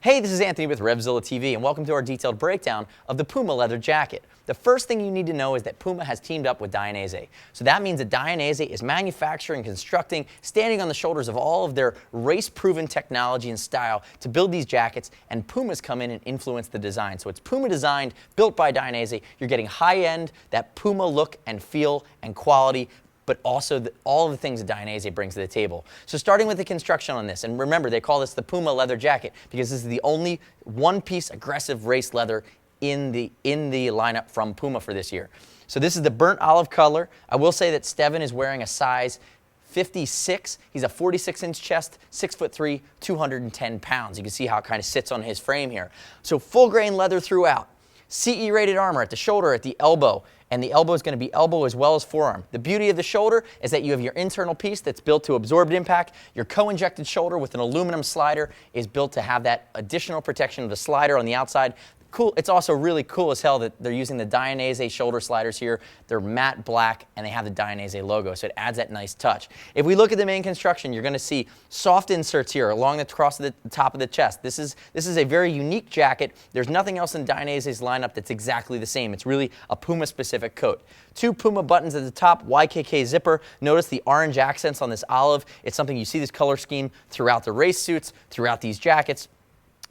Hey, this is Anthony with RevZilla TV, and welcome to our detailed breakdown of the Puma Leather Jacket. The first thing you need to know is that Puma has teamed up with Dainese. So that means that Dainese is manufacturing, constructing, standing on the shoulders of all of their race-proven technology and style to build these jackets, and Puma's come in and influence the design. So it's Puma designed, built by Dainese. You're getting high-end, that Puma look and feel and quality, but also all of the things that Dainese brings to the table. So starting with the construction on this, and remember they call this the Puma Leather Jacket because this is the only one-piece aggressive race leather in the lineup from Puma for this year. So this is the burnt olive color. I will say that Steven is wearing a size 56. He's a 46-inch chest, 6'3", 210 pounds. You can see how it kind of sits on his frame here. So full grain leather throughout. CE rated armor at the shoulder, at the elbow, and the elbow is going to be elbow as well as forearm. The beauty of the shoulder is that you have your internal piece that's built to absorb impact. Your co-injected shoulder with an aluminum slider is built to have that additional protection of the slider on the outside. Cool. It's also really cool as hell that they're using the Dainese shoulder sliders here. They're matte black and they have the Dainese logo, so it adds that nice touch. If we look at the main construction, you're going to see soft inserts here along the cross of the top of the chest. This is a very unique jacket. There's nothing else in Dainese's lineup that's exactly the same. It's really a Puma specific coat. Two Puma buttons at the top, YKK zipper. Notice the orange accents on this olive. It's something you see this color scheme throughout the race suits, throughout these jackets.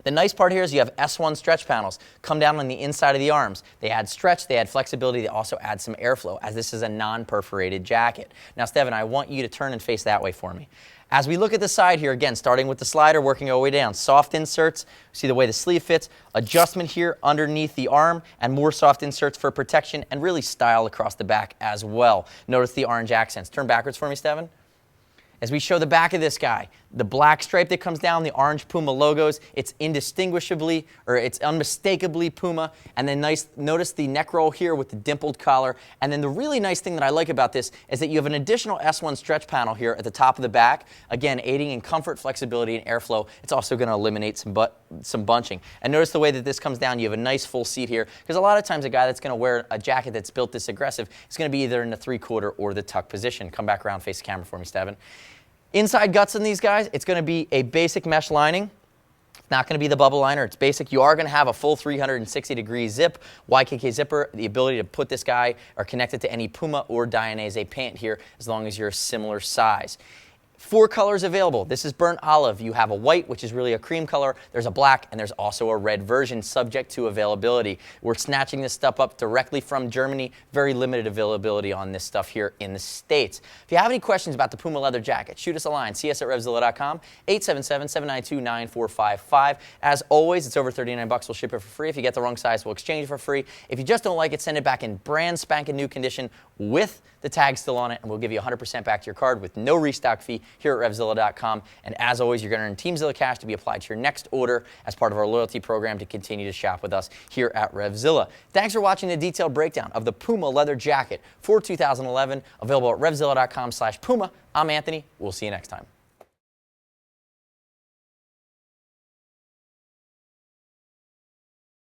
The nice part here is you have S1 stretch panels come down on the inside of the arms. They add stretch, they add flexibility, they also add some airflow as this is a non-perforated jacket. Now Steven, I want you to turn and face that way for me. As we look at the side here, again, starting with the slider, working our way down, soft inserts, see the way the sleeve fits, adjustment here underneath the arm, and more soft inserts for protection and really style across the back as well. Notice the orange accents. Turn backwards for me, Steven. As we show the back of this guy, the black stripe that comes down, the orange Puma logos, it's indistinguishably, or it's unmistakably Puma. And then notice the neck roll here with the dimpled collar. And then the really nice thing that I like about this is that you have an additional S1 stretch panel here at the top of the back, again, aiding in comfort, flexibility, and airflow. It's also going to eliminate some bunching. And notice the way that this comes down, you have a nice full seat here, because a lot of times a guy that's going to wear a jacket that's built this aggressive is going to be either in the 3/4 or the tuck position. Come back around, face the camera for me, Steven. Inside guts on these guys, it's going to be a basic mesh lining. It's not going to be the bubble liner. It's basic. You are going to have a full 360-degree zip, YKK zipper, the ability to put this guy or connect it to any Puma or Dainese pant here as long as you're a similar size. 4 colors available. This is burnt olive. You have a white, which is really a cream color. There's a black, and there's also a red version subject to availability. We're snatching this stuff up directly from Germany. Very limited availability on this stuff here in the States. If you have any questions about the Puma Leather Jacket, shoot us a line. See us at RevZilla.com, 877-792-9455. As always, it's over $39. We'll ship it for free. If you get the wrong size, we'll exchange it for free. If you just don't like it, send it back in brand spanking new condition with the tag still on it, and we'll give you 100% back to your card with no restock fee here at RevZilla.com. And as always, you're going to earn TeamZilla cash to be applied to your next order as part of our loyalty program to continue to shop with us here at RevZilla. Thanks for watching the detailed breakdown of the Puma Leather Jacket for 2011, available at RevZilla.com/Puma. I'm Anthony. We'll see you next time.